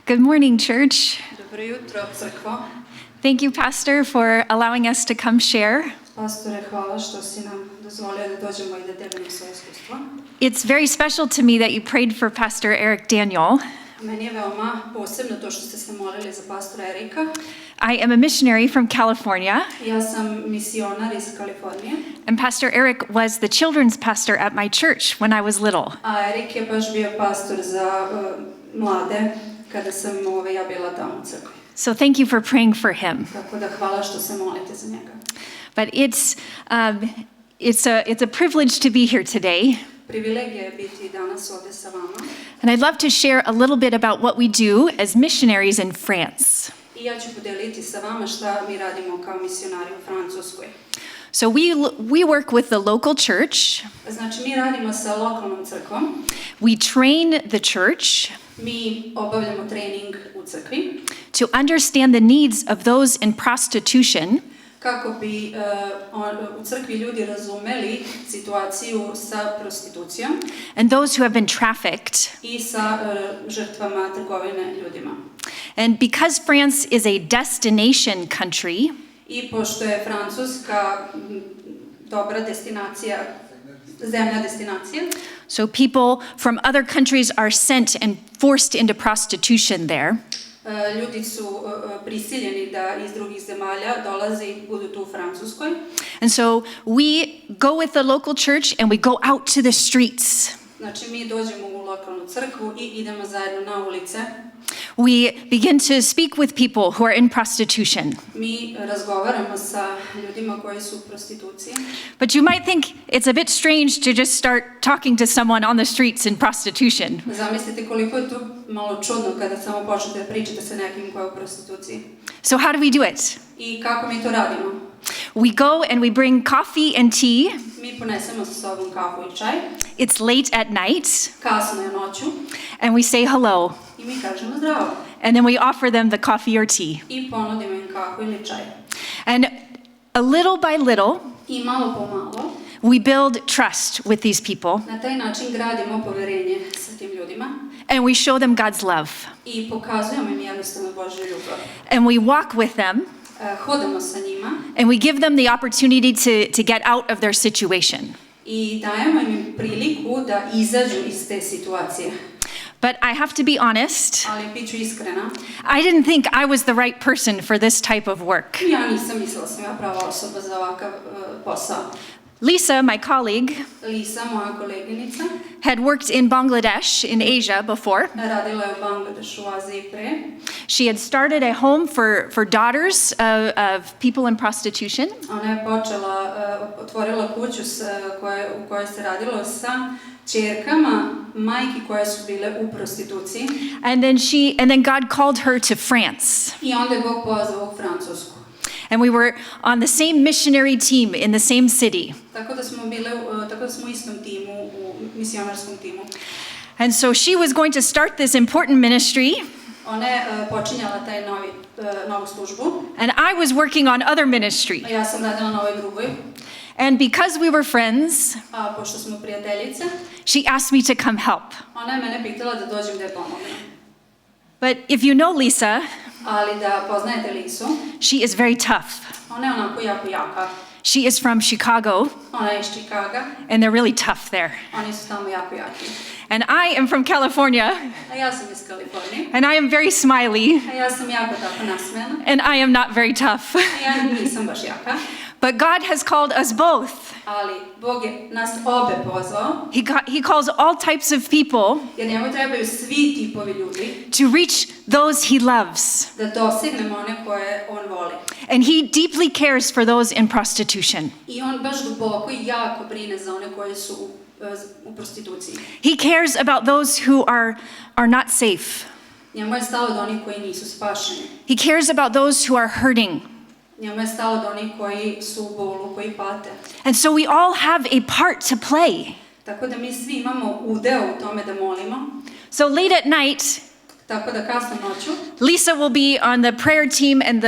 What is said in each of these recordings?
Good morning, church. Dobro jutro, crkvo. Thank you, Pastor, for allowing us to come share. Pastore, hvala što si nam dozvolio da dođemo i da delimo svoje iskustvo. It's very special to me that you prayed for Pastor Eric Daniel. Meni je veoma posebno to što ste se molili za pastora Erika. I am a missionary from California, Ja sam misionar iz Kalifornije. and Pastor Eric was the children's pastor at my church when I was little. A Erik je baš bio pastor za mlade kada sam ja bila tamo u crkvi. So thank you for praying for him. Tako da hvala što se molite za njega. But it's a privilege to be here today. Privilegija je biti danas ovdje sa vama. And I'd love to share a little bit about what we do as missionaries in France. I ja ću podeliti sa vama šta mi radimo kao misionari u Francuskoj. So we work with the local church. Znači mi radimo sa lokalnom crkvom. We train the church Mi obavljamo trening u crkvi to understand the needs of those in prostitution kako bi u crkvi ljudi razumeli situaciju sa prostitucijom and those who have been trafficked. i sa žrtvama trgovine ljudima. And because France is a destination country, I pošto je Francuska dobra destinacija, zemlja destinacija, so people from other countries are sent and forced into prostitution there. Ljudi su prisiljeni da iz drugih zemalja dolaze i budu tu u Francuskoj. And so we go with the local church and we go out to the streets. Znači mi dođemo u lokalnu crkvu i idemo zajedno na ulice. We begin to speak with people who are in prostitution. Mi razgovaramo sa ljudima koji su u prostituciji. But you might think it's a bit strange to just start talking to someone on the streets in prostitution. Zamislite koliko je to malo čudno kada samo počnete da pričate sa nekim koji je u prostituciji. So how do we do it? I kako mi to radimo? We go and we bring coffee and tea. Mi ponesemo sa sobom kafu i čaj. It's late at night. Kasno je noću. And we say hello. I mi kažemo zdravo. And then we offer them the coffee or tea. I ponudimo im kafu ili čaj. And a little by little, I malo po malo, we build trust with these people. na taj način gradimo poverenje sa tim ljudima. And we show them God's love. I pokazujemo im jednostavno Božju ljubav. And we walk with them. Hodamo sa njima. And we give them the opportunity to get out of their situation. I dajemo im priliku da izađu iz te situacije. But I have to be honest, Ali bit ću iskrena. I didn't think I was the right person for this type of work. Ja nisam mislila sam ja prava osoba za ovakav posao. Lisa, my colleague, Lisa, moja koleginica, had worked in Bangladesh in Asia before. radila je u Bangladešu u Aziji pre. She had started a home for daughters of people in prostitution. Ona je otvorila kuću u kojoj se radilo sa ćerkama majki koje su bile u prostituciji. And then God called her to France. I onda je Bog pozvao u Francusku. And we were on the same missionary team in the same city. Tako da smo u istom timu, u misionarskom timu. And so she was going to start this important ministry. Ona je počinjala taj novu službu. And I was working on other ministry. Ja sam radila na ovoj drugoj. And because we were friends, A pošto smo prijateljice, she asked me to come help. ona je mene pitala da dođem da je pomognem. But if you know Lisa, Ali da poznajete Lisu, she is very tough. ona je onako jako jaka. She is from Chicago, Ona je iz Chicaga, and they're really tough there. oni su tamo jako jaki. And I am from California, A ja sam iz Kalifornije, and I am very smiley, a ja sam jako tako nasmejana, and I am not very tough. a ja nisam baš jaka. But God has called us both. Ali Bog je nas obe pozvao, He calls all types of people jer njemu trebaju svi tipovi ljudi to reach those he loves. da dosegnemo one koje on voli. And he deeply cares for those in prostitution. I on baš duboko i jako brine za one koje su u prostituciji. He cares about those who are not safe. Njemu je stalo do onih koji nisu spašeni. He cares about those who are hurting. Njemu je stalo do onih koji su u bolu, koji pate. And so we all have a part to play. Tako da mi svi imamo udeo u tome da molimo. So late at night, Tako da kasno noću Lisa will be on the prayer team and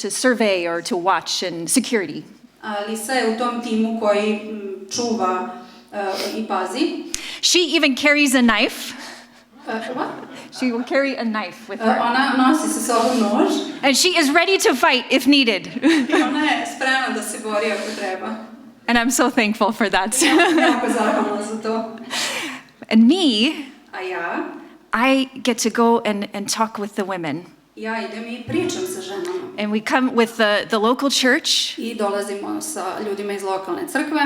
to survey or to watch and security. Lisa je u tom timu koji čuva i pazi. She even carries a knife. What? She will carry a knife with her. Ona nosi sa sobom nož And she is ready to fight if needed. i ona je spremna da se bori ako treba. And I'm so thankful for that. Jako zahvalna za to. And me, A ja I get to go and talk with the women. Ja idem i pričam sa ženama. And we come with the local church I dolazimo sa ljudima iz lokalne crkve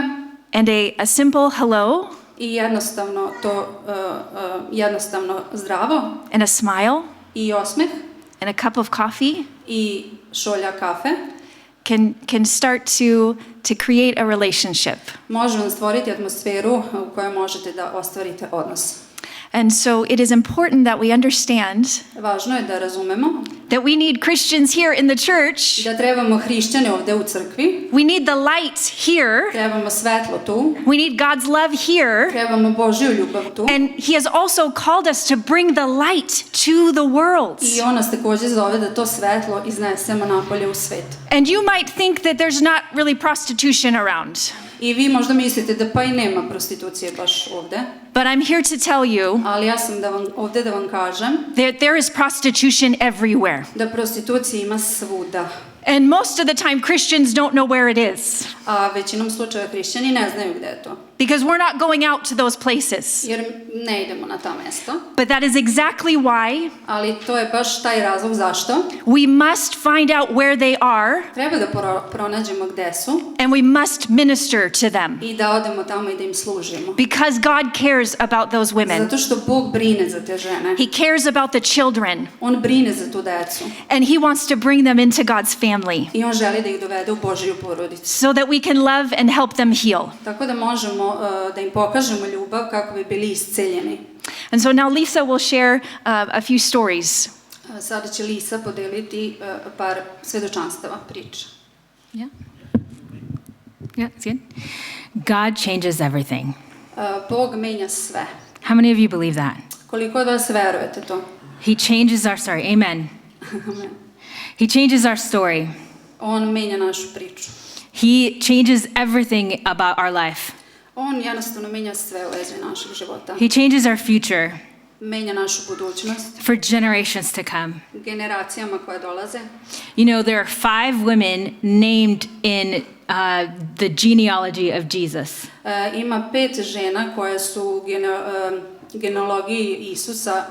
and a simple hello i jednostavno to, jednostavno zdravo and a smile i osmeh and a cup of coffee i šolja kafe can start to create a relationship. može vam stvoriti atmosferu u kojoj možete da ostvarite odnos. And so it is important that we understand Važno je da razumemo that we need Christians here in the church. da trebamo hrišćane ovde u crkvi, We need the light here. trebamo svetlo tu, We need God's love here. trebamo Božju ljubav tu. And He has also called us to bring the light to the world. I on nas također zove da to svetlo iznesemo napolje u svet. And you might think that there's not really prostitution around. I vi možda mislite da pa i nema prostitucije baš ovde, But I'm here to tell you ali ja sam ovde da vam kažem that there is prostitution everywhere. da prostitucije ima svuda. And most of the time Christians don't know where it is A većinom slučajeva hrišćani ne znaju gde je to, because we're not going out to those places. jer ne idemo na ta mesta. But that is exactly why Ali to je baš taj razlog zašto. we must find out where they are Treba da pronađemo gde su and we must minister to them i da odemo tamo i da im služimo. because God cares about those women. Zato što Bog brine za te žene. He cares about the children On brine za tu decu. and He wants to bring them into God's family I on želi da ih dovede u Božju porodicu. so that we can love and help them heal. Tako da možemo da im pokažemo ljubav kako bi bili isceljeni. And so now Lisa will share a few stories. Sada će Lisa podeliti par svedočanstava, priča. Yeah. Yeah, it's good. God changes everything. Bog menja sve. How many of you believe that? Koliko od vas verujete to? He changes our story. Amen. He changes our story. On menja našu priču. He changes everything about our life. On jednostavno menja sve u vezi našeg života. He changes our future Menja našu budućnost for generations to come. generacijama koje dolaze. You know, there are 5 women named in the genealogy of Jesus. Ima 5 žena koje su u genealogiji Isusa.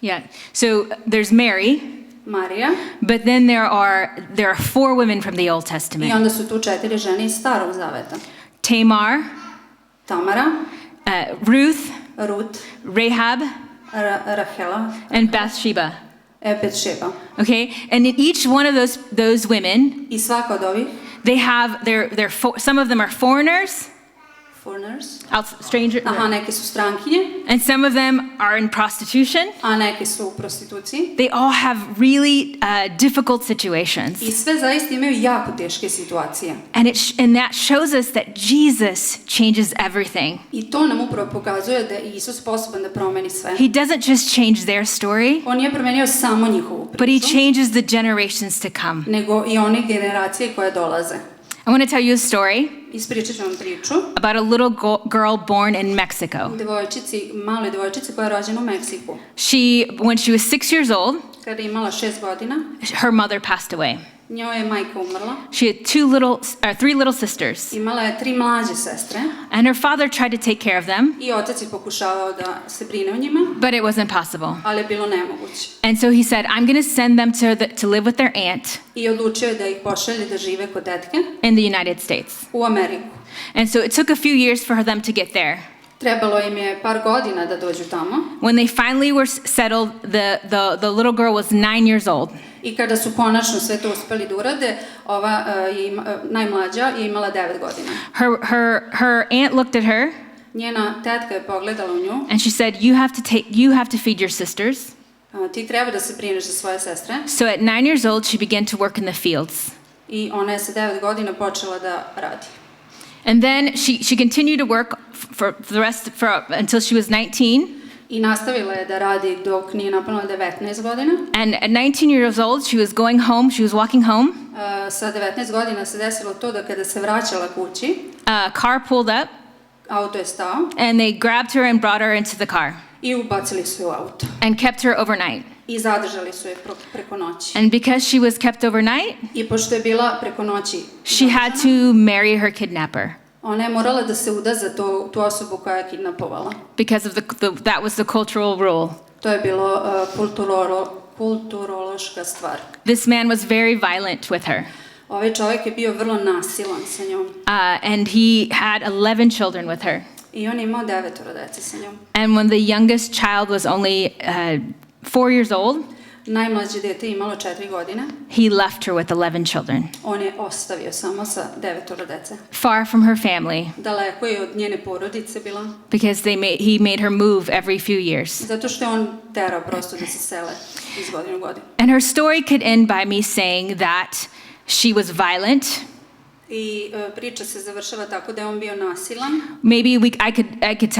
Yeah. So there's Mary, Marija but then there are 4 women from the Old i Testament. onda su tu 4 žene iz Starog Zaveta. Tamar, Tamara, Ruth, Rut, Rahab, Rahela, and Bathsheba. Betšeba. Okay, and in each one of those women, I svaka od ovih they have some of them are foreigners, foreigners, stranger, aha, neke su strankinje, and some of them are in prostitution. a neke su u prostituciji. They all have really difficult situations, I sve zaista imaju jako teške situacije. and that shows us that Jesus changes everything. I to nam upravo pokazuje da je Isus sposoban da promeni sve. He doesn't just change their story, On nije promenio samo njihovu but he priču, changes the generations to come. nego i one generacije koje dolaze. I want to tell you a story Ispričat ću vam priču about a little girl born in Mexico. maloj devojčici koja je rođena u Meksiku. When she was 6 years old, Kada je imala 6 godina, her mother passed away. njoj je majka umrla. She had 3 little sisters, Imala je 3 mlađe sestre and her father tried to take care of them, i otac je pokušavao da se brine o njima, but it wasn't possible. ali je bilo nemoguće. And so he said, I'm going to send them to live with their aunt I odlučio je da ih pošalje da žive kod tetke in the United States. u Ameriku. And so it took a few years for them to get there. Trebalo im je par godina da dođu tamo. When they finally were settled, the little girl was 9 years old. I kada su konačno sve to uspeli da urade, ova najmlađa je imala 9 godina. Her aunt looked at her Njena tetka je pogledala u nju. and she said, you have to feed your sisters. Ti treba da se brineš za svoje sestre. So at 9 years old, she began to work in the fields. I ona je sa 9 godina počela da radi. And then she continued to work until she was 19. I nastavila je da radi dok nije napunila 19 godina. And at 19 years old, she was walking home. Sa 19 godina se desilo to da kada se vraćala kući, A car pulled up, auto je stao and they grabbed her and brought her into the car. i ubacili su je u auto. and kept her overnight. I zadržali su je preko noći. And because she was kept overnight, I pošto je bila preko noći she had to marry her kidnapper ona je morala da se uda za tu osobu koja je kidnapovala. because of that was the cultural rule. To je bilo kulturološka stvar. This man was very violent with her, Ovaj čovjek je bio vrlo nasilan sa njom. and he had 11 children with her. I on je imao 9 dece sa njom. And when the youngest child was only 4 years old, Najmlađe dete je imalo 4 godine. he left her with 11 children, On je ostavio samo sa 9 dece. far from her family, Daleko je od njene porodice bila. because he made her move every few years. Zato što je on terao prosto da se sele iz godine u godinu. And her story could end by me saying that she was violent. I priča se završava tako da je on bio nasilan. Maybe I could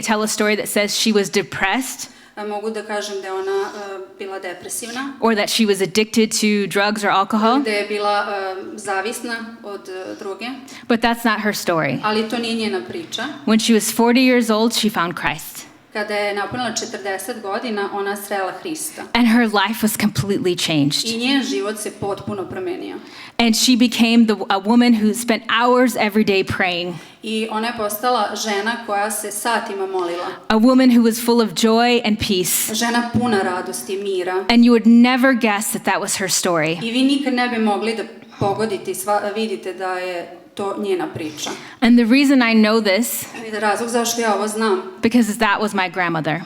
tell a story that says she was depressed, Mogu da kažem da je ona bila depresivna, or that she was addicted to drugs or alcohol, da je bila zavisna od droge, but that's not her story. ali to nije njena priča. When she was 40 years old, she found Christ, Kada je napunila 40 godina, ona srela Hrista. and her life was completely changed. I njen život se potpuno promenio. And she became a woman who spent hours every day praying, I ona je postala žena koja se satima molila. a woman who was full of joy and peace. Žena puna radosti i mira. And you would never guess that that was her story. I vi nikad ne bi mogli da pogodite, vidite da je to njena priča. And the reason I know this, I razlog zašto ja ovo znam because that was my grandmother.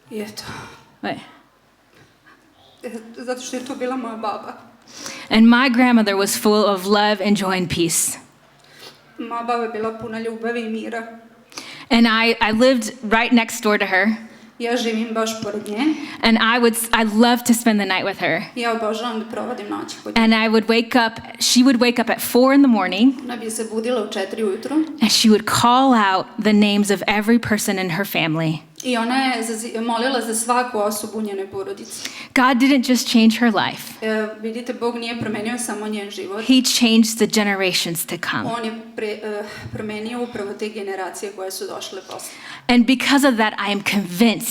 je to. Wait. Zato što je to bila moja baba. And my grandmother was full of love and joy and peace. Moja baba je bila puna ljubavi i mira. And I lived right next door to her. Ja živim baš pored nje. And I loved to spend the night with her. Ja obožavam da provodim noći kod nje. And she would wake up at 4 in the morning, Ona bi se budila u 4 ujutru and she would call out the names of every person in her family. i ona je molila za svaku osobu u njenoj porodici. God didn't just change her life. Vidite, Bog nije promenio samo njen život. He changed the generations to come. On je promenio upravo te generacije koje su došle posle. And because of that, I am convinced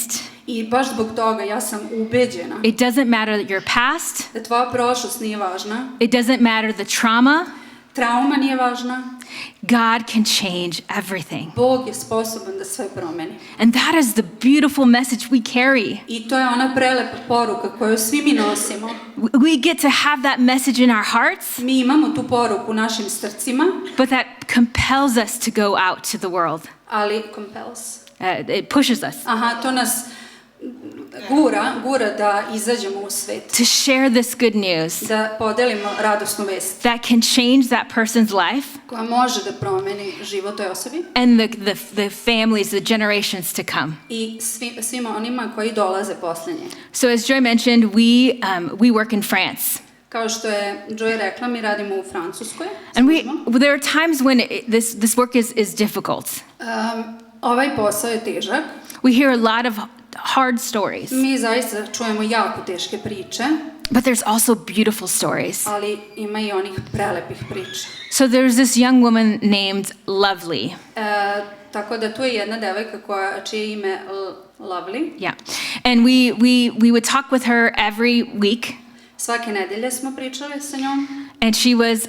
I baš zbog toga ja sam ubeđena it doesn't matter your past, da tvoja prošlost nije važna, it doesn't matter the trauma, trauma nije važna, God can change everything. Bog je sposoban da sve promeni. And that is the beautiful message we carry. I to je ona prelepa poruka koju svi mi nosimo. We get to have that message in our hearts, Mi imamo tu poruku u našim srcima, but that compels us to go out to the world. ali compels. It pushes us Aha, to nas gura da izađemo u svet, to share this good news da podelimo radosnu vest that can change that person's life koja može da promeni život toj osobi and the families, the generations to come. i svima onima koji dolaze posle nje. So as Joy mentioned, we work in France. Kao što je Joy rekla, mi radimo u Francuskoj. And there are times when this work is difficult. Ovaj posao je težak. We hear a lot of hard stories, Mi zaista čujemo jako teške priče, but there's also beautiful stories. ali ima i onih prelepih priča. So there's this young woman named Lovely. Tako da tu je jedna devojka čije ime Lovely. Yeah. And we would talk with her every week. Svake nedelje smo pričali sa njom. And she was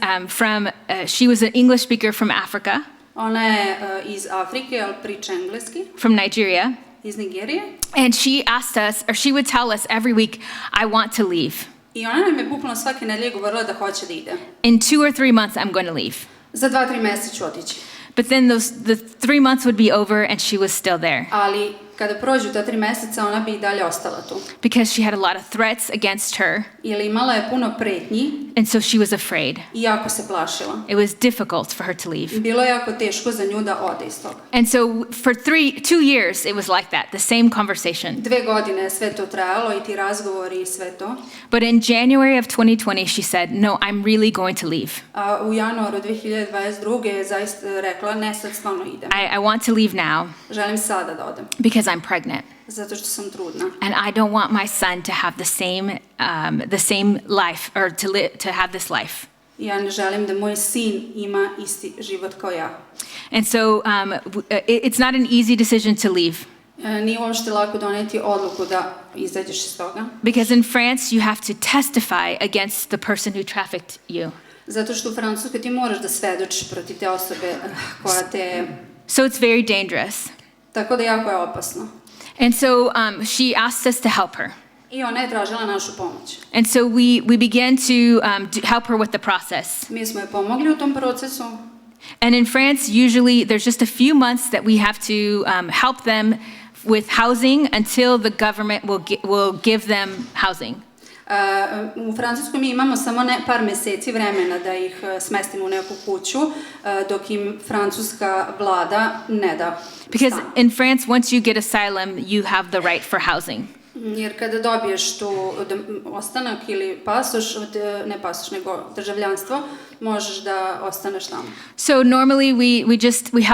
she was an English speaker from Africa, Ona je iz Afrike, ali priča engleski, from Nigeria. iz Nigerije. And she asked us, or she would tell us every week, I want to leave. I ona nam je bukvalno svake nedelje govorila da hoće da ide. In 2 or 3 months, I'm going to leave. Za 2-3 mjeseca ću otići. But then the 3 months would be over and she was still there Ali kada prođu ta 3 mjeseca, ona bi i dalje ostala tu. because she had a lot of threats against her. Jer imala je puno pretnji And so she was afraid. i jako se plašila. It was difficult for her to leave. Bilo je jako teško za nju da ode iz toga. And so for 2 years, it was like that, the same conversation. 2 godine je sve to trajalo i ti razgovori i sve to. But in January of 2020, she said, no, I'm really going to leave. A u januaru 2022. je zaista rekla, ne, sad stvarno idem. I want to leave now Želim sada da odem, because I'm pregnant. zato što sam trudna. And I don't want my son to have the same life, or to have this life. Ja ne želim da moj sin ima isti život kao ja. And so it's not an easy decision to leave. Nije uopšte lako doneti odluku da izađeš iz toga. Because in France, you have to testify against the person who trafficked you. Zato što u Francuskoj ti moraš da svedočiš protiv te osobe koja te... So it's very dangerous. Tako da jako je opasno. And so she asked us to help her. I ona je tražila našu pomoć. And so we began to help her with the process. Mi smo je pomogli u tom procesu. And in France, usually there's just a few months that we have to help them with housing until the government will give them housing. U Francuskoj mi imamo samo par meseci vremena da ih smestimo u neku kuću, dok im francuska vlada ne da Because stan. in France, once you get asylum, you have the right for housing. Jer kada dobiješ tu ostanak ili pasoš, ne pasoš nego državljanstvo, možeš da ostaneš tamo. So normally we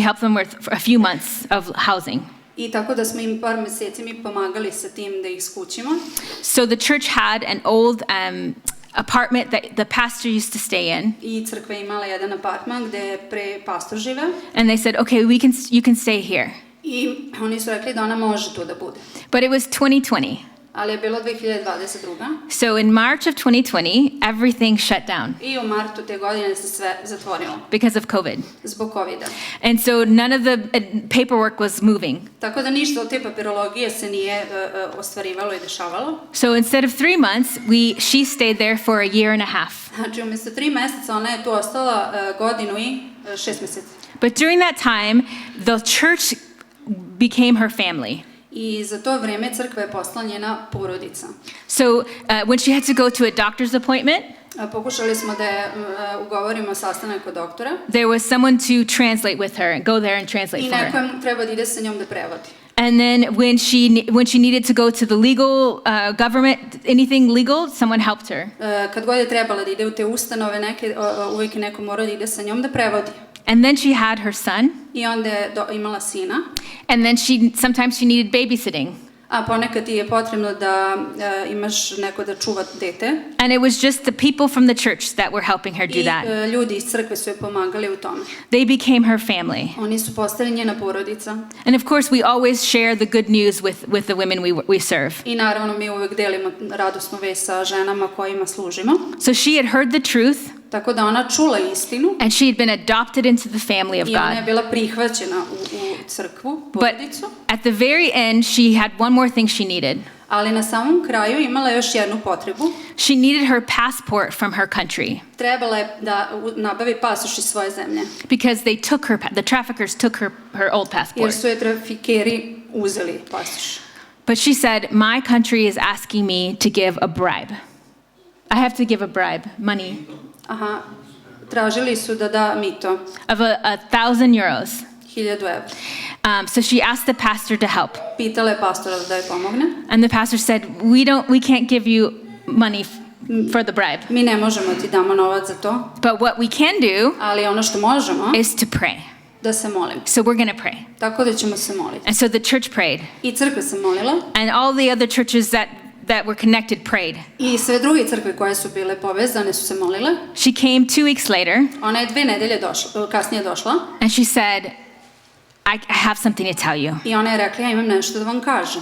help them with a few months of housing. I tako da smo im par meseci mi pomagali sa tim da ih skućimo. So the church had an old apartment that the pastor used to stay in. I crkva je imala jedan apartman gde je pre pastor žive. And they said, okay, you can stay here. I oni su rekli da ona može tu da bude. But it was 2020. Ali je bilo 2022. So in March of 2020, everything shut down I u martu te godine se sve zatvorilo. because of COVID. Zbog covida. And so none of the paperwork was moving. Tako da ništa od te papirologije se nije ostvarivalo i dešavalo. So instead of 3 months, she stayed there for a year and a half. Znači umjesto 3 meseca ona je tu ostala godinu i 6 meseci. But during that time, the church became her family. I za to vreme crkva je postala njena porodica. So when she had to go to a doctor's appointment, Pokušali smo da je ugovorimo sastanak kod doktora. there was someone to translate with her and go there and translate I for neko her. je treba da ide sa njom da prevodi. And then when she needed to go to the legal government, anything legal, someone helped her. Kad god je trebala da ide u te ustanove, uvijek neko mora da ide sa njom da prevodi. And then she had her son, I onda je imala sina. and then sometimes she needed babysitting. A ponekad ti je potrebno da imaš neko da čuva dete. And it was just the people from the church that were helping her do that. I ljudi iz crkve su joj pomagali u tome. They became her family. Oni su postali njena porodica. And of course, we always share the good news with the women we serve. I naravno mi uvijek delimo radosnu vest sa ženama kojima služimo. So she had heard the truth, Tako da ona čula istinu. and she had been adopted into the family of I ona je God. bila prihvaćena u crkvu, But porodicu. at the very end, she had one more thing she needed. Ali na samom kraju imala još jednu potrebu. She needed her passport from her country Trebala je da nabavi pasoš iz svoje zemlje. because the traffickers took her old Jer passport. su je trafikeri uzeli pasoš. But she said, my country is asking me to give a bribe. I have to give a bribe, money, Aha, tražili su da da mito, of 1,000 euros. 1000 evra. So she asked the pastor to help. Pitala je pastora da joj pomogne. And the pastor said, we can't give you money for the bribe. Mi ne možemo ti damo novac za to, But what we can do ali ono što možemo is to pray. da se molimo. So we're going to pray. Tako da ćemo se moliti. And so the church prayed. I crkva se molila And all the other churches that were connected prayed. i sve druge crkve koje su bile povezane su se molile. She came 2 weeks later Ona je 2 nedelje kasnije došla and she said, I have something to tell you. i ona je rekla ja imam nešto da vam kažem.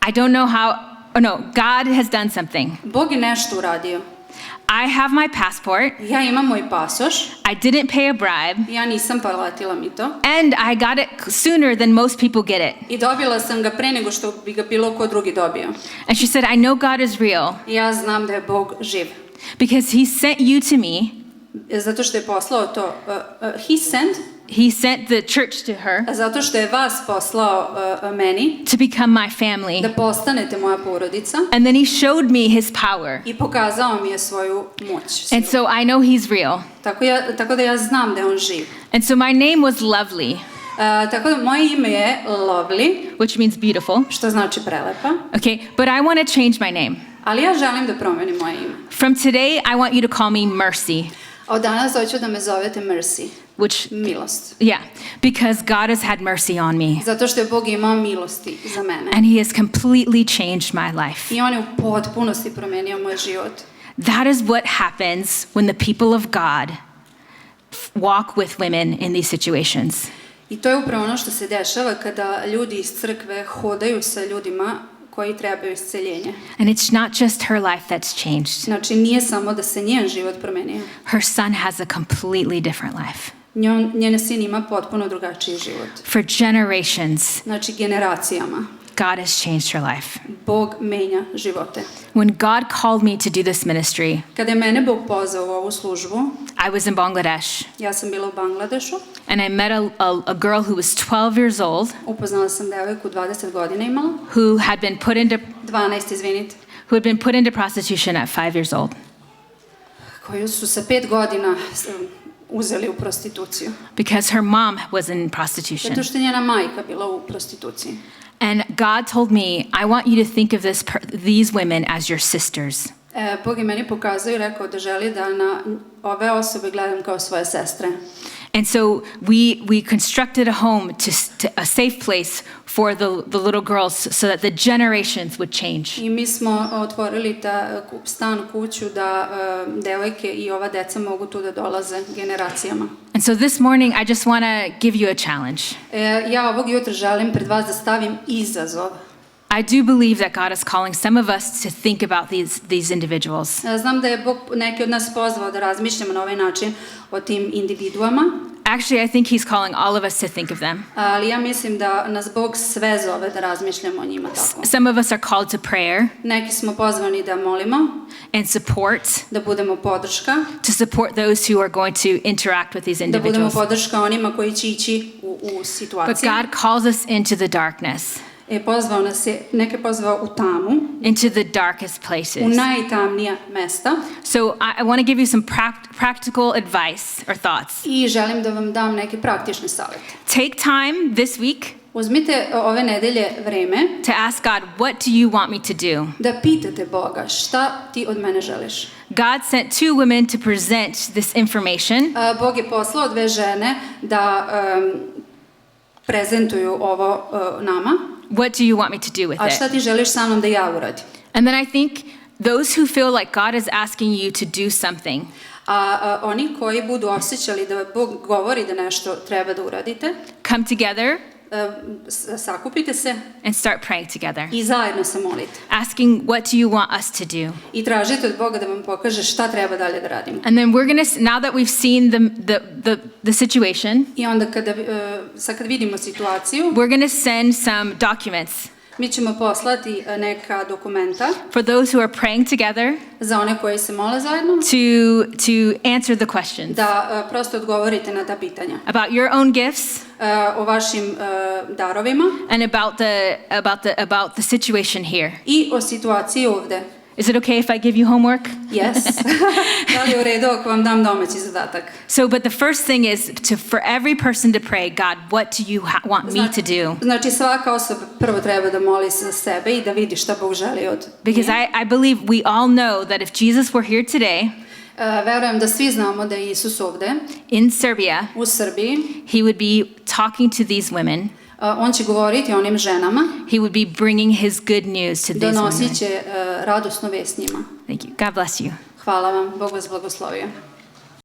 I don't know how, God has done something. Bog je nešto uradio. I have my passport. Ja imam moj pasoš, I didn't pay a bribe. ja nisam platila mito And I got it sooner than most people get it. i dobila sam ga pre nego što bi ga bilo ko drugi dobio. And she said, I know God is real I ja znam da je Bog živ. because he sent you to me. Zato što je poslao to, He sent the church to her zato što je vas poslao meni to become my family. da postanete moja porodica And then he showed me his power. i pokazao mi je svoju moć. And so I know he's real. Tako da ja znam da je on živ. And so my name was Lovely, Tako da moje ime je Lovely, which means beautiful. što znači prelepa, Okay, but I want to change my name. ali ja želim da promenim moje ime. From today, I want you to call me Mercy, Od danas hoću da me zovete Mercy, which, milost. yeah, because God has had mercy on me. Zato što je Bog imao milosti za mene. And he has completely changed my life. I on je u potpunosti promenio moj život. That is what happens when the people of God walk with women in these situations. I to je upravo ono što se dešava kada ljudi iz crkve hodaju sa ljudima koji trebaju isceljenje. And it's not just her life that's changed. Znači, nije samo da se njen život promenio. Her son has a completely different life. Njen sin ima potpuno drugačiji život. For generations, Znači, generacijama. God has changed her life. Bog menja živote. When God called me to do this ministry, Kada je mene Bog pozvao u ovu službu, I was in Bangladesh ja sam bila u Bangladešu, and I met a girl who was 12 years old upoznala sam devojku 20 godina imala, who had been put into 12, izvinite, prostitution at 5 years old koju su sa 5 godina uzeli u prostituciju. because her mom was in prostitution. Zato što je njena majka bila u prostituciji. And God told me, I want you to think of these women as your sisters. Bog je meni pokazao i rekao da želi da na ove osobe gledam kao svoje sestre. And so we constructed a home, a safe place for the little girls so that the generations would change. I mi smo otvorili stan, kuću da devojke i ova deca mogu tu da dolaze generacijama. And so this morning, I just want to give you a challenge. Ja ovog jutra želim pred vas da stavim izazov. I do believe that God is calling some of us to think about these individuals. Znam da je Bog neke od nas pozvao da razmišljamo na ovaj način o tim individuama. Actually, I think He's calling all of us to think of them. Ali ja mislim da nas Bog sve zove da razmišljamo o njima tako. Some of us are called to prayer Neki smo pozvani da molimo, and support, da budemo podrška, to support those who are going to interact with these da budemo individuals. podrška onima koji će ići u But situaciju. God calls us into the darkness, Pozvao nas je, neke pozvao u tamu, into the darkest places. u najtamnija mesta So I want to give you some practical advice or thoughts. i želim da vam dam neke praktične savjete. Take time this week Uzmite ove nedelje vreme to ask God, what do you want me to do? da pitate Boga šta ti od mene želiš. God sent 2 women to present this information. Bog je poslao 2 žene da prezentuju ovo nama. What do you want me to do with A šta it? ti želiš sa mnom da ja uradim? And then I think those who feel like God is asking you to do something, A oni koji budu osjećali da Bog govori da nešto treba da uradite, come together sakupite se and start praying together, i zajedno se molite. asking, what do you want us to do? I tražite od Boga da vam pokaže šta treba dalje da radimo. And then we're going to, now that we've seen the situation, I onda kad vidimo situaciju, we're going to send some documents mi ćemo poslati neka dokumenta for those who are praying together za one koji se mole zajedno, to answer the questions da prosto odgovorite na ta pitanja. about your own gifts O vašim darovima and about the situation here. i o situaciji ovde. Is it okay if I give you homework? Yes. Da li je u redu ako vam dam domaći zadatak? So, but the first thing is for every person to pray, God, what do you want me to do? Znači svaka osoba prvo treba da moli za sebe i da vidi šta Bog želi od Because I believe we all know that if Jesus were here today Verujem da svi znamo da je Isus ovde in Serbia, u Srbiji. he would be talking to these women. On će govoriti onim ženama, He would be bringing his good news to these women. donosit će radosnu vest njima. Thank you. God bless you. Hvala vam, Bog vas blagoslovio.